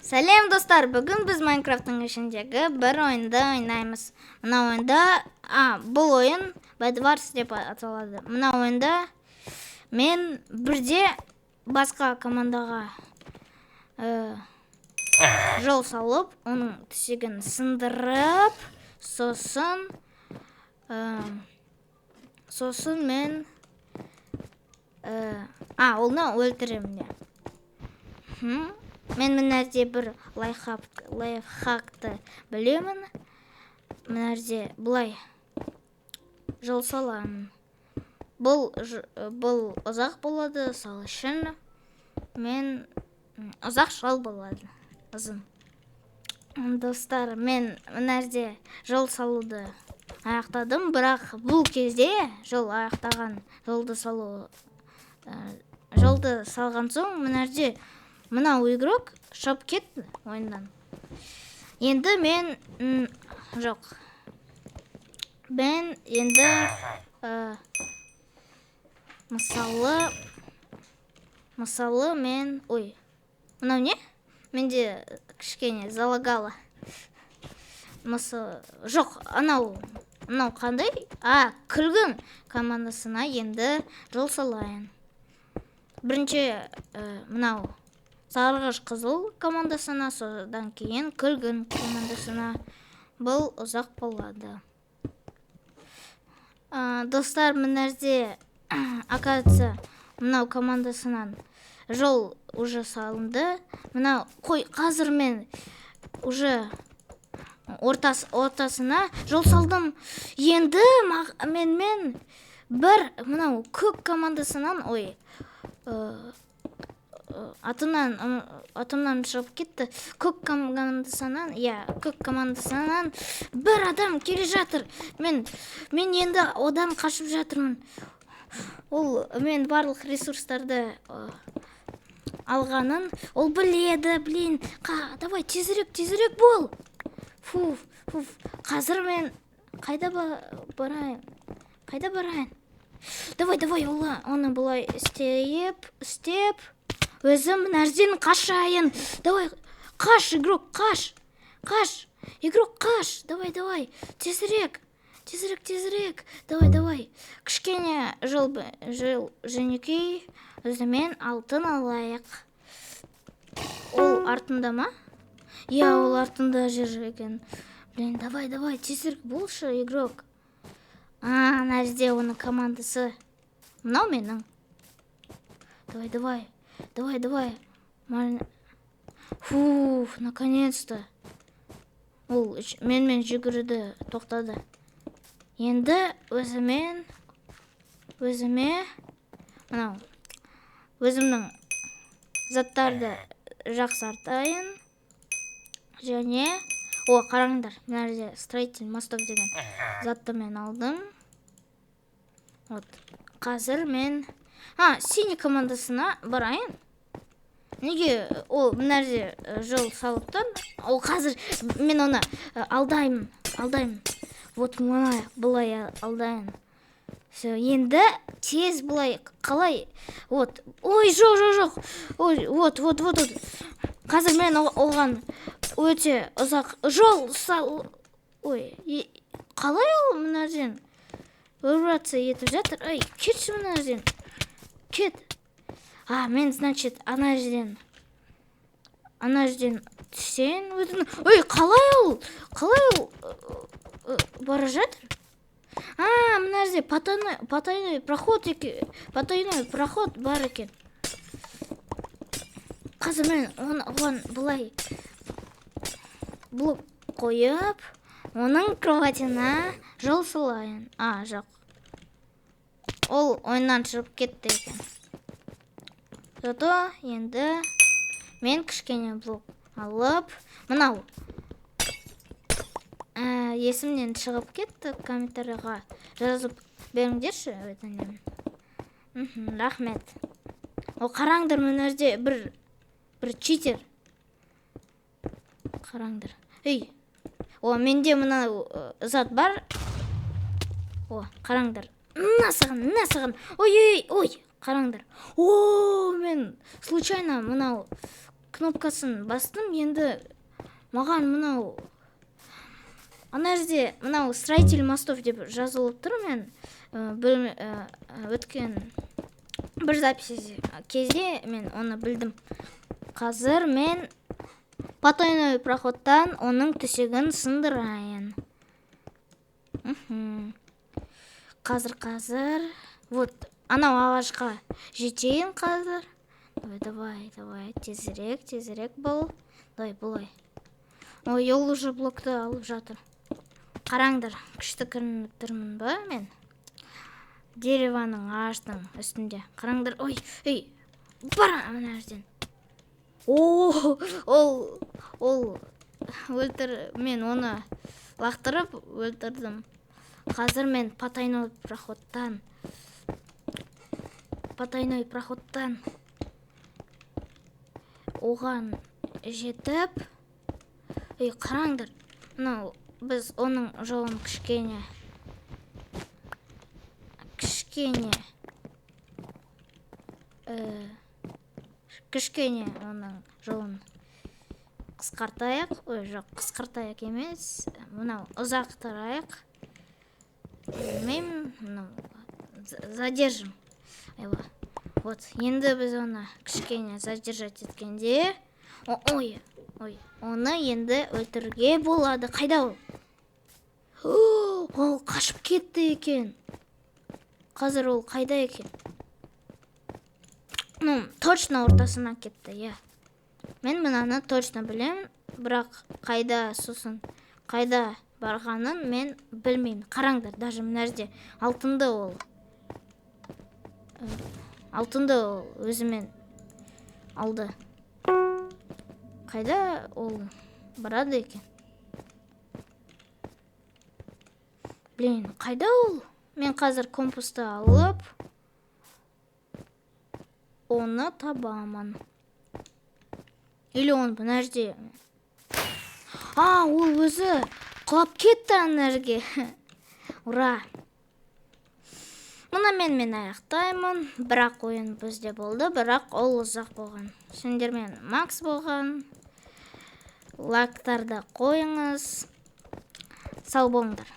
Сәлем достар, бүгін біз Майнкрафттың ішіндегі бір ойынды ойнаймыз. Мына ойында, бұл ойын Bedwars деп аталады. Мына ойында мен бірде басқа командаға жол салып, оның тісегін сындырып, сосын мен оны өлтіремін. Мен мынәрде бір лайфхакты білемін. Мынәрде бұлай жол саламын. Бұл ұзақ болады, сол үшін мен ұзақ жол болады. Ұзын. Достар, мен мынәрде жол салуды аяқтадым, бірақ бұл кезде жол аяқтаған жолды салған соң мынәрде мынау игрок шығып кетті ойындан. Енді мен мысалы мен мынау не? Менде кішкене залагала. Жоқ, анау қандай? Күлгін командасына енді жол салайын. Бірінші мынау сарғыш қызыл командасына, содан кейін күлгін командасына. Бұл ұзақ болады. Достар, мынәрде оказывается мынау командасынан жол уже салынды. Мынау қазір мен уже ортасына жол салдым. Енді мен бір мынау көк командасынан атымнан шығып кетті. Көк командасынан бір адам келе жатыр. Мен енді одан қашып жатырмын. Мен барлық ресурстарды алғанын ол біледі. Давай тезірек бол. Қазір мен қайда барайын? Давай, оны бұлай істеп, өзім нәрден қашайын. Давай, қаш, игрок, қаш. Игрок, қаш. Давай, тезірек. Давай. Кішкене жол жөнекей, өзімен алтын алайық. Ол артында ма? Ол артында жүр екен. Давай, тезірек болшы, игрок. Нәрде оның командасы. Мынау менің. Давай. Наконец-то. Ол мен жүгіруді тоқтады. Енді өзімнің заттарды жақсартайын. Және қараңдар, мынарде строитель мосток деген затты мен алдым. Қазір мен синий командасына барайын. Неге мынарде жол салыптан? Қазір мен оны алдаймын. Бұлай алдайын. Енді тез бұлай қалай? Жоқ. Қазір мен оған өте ұзақ жол сал. Қалай ол мынарден вибрация етіп жатыр? Кетші мынарден. Кет. Мен, значит, ана жерден түсен өтін. Қалай ол бара жатыр? Мынарде потайной проход бар екен. Қазір мен оған бұлай блок қойып, оның кроватина жол салайын. Жоқ. Ол ойыннан шығып кетті екен. Зато енді мен кішкене блок алып, мынау есімнен шығып кетті, комментарияға жазып беріңдерші, өтінемін. Рахмет. Қараңдар, мынарде бір читер. Қараңдар. Менде мынау зат бар. Қараңдар. Насыған. Қараңдар. Мен случайно мынау кнопкасын бастым, енді маған мынау ана жерде мынау строитель мостов деп жазылып тұр. Мен өткен бір запись кезде мен оны білдім. Қазір мен потайной проходтан оның төсегін сындырайын. Қазір. Вот, анау ағашқа жетейін қазір. Давай, тезірек бол. Бұлай. Ой, ол уже блокты алып жатыр. Қараңдар, күшті көрініп тұрмын ба мен? Дереваның ағаштың үстінде. Қараңдар, ой, бара мына жерден. Ол өлтір, мен оны лақтырып өлтірдім. Қазір мен потайной проходтан оған жетіп, қараңдар, біз оның жолын кішкене оның жолын қысқартайық. Қысқартайық емес, мынау ұзақтырайық. Задержим. Вот, енді біз оны кішкене задержать еткенде, оны енді өлтіруге болады. Қайда ол? Ол қашып кетті екен. Қазір ол қайда екен? Точно ортасына кетті, Мен мынаны точно білем, бірақ қайда барғанын мен білмеймін. Қараңдар, даже мына жерде алтынды ол өзімен алды. Қайда ол барады екен? Қайда ол? Мен қазір компасты алып, оны табамын. Или он мына жерде. Ол өзі құлап кетті ана жерге. Ура! Мұна мен аяқтаймын. Бірақ ойын бізде болды, бірақ ол ұзақ болған. Сендермен Макс болған. Лайктарды қойыңыз. Сау болыңдар.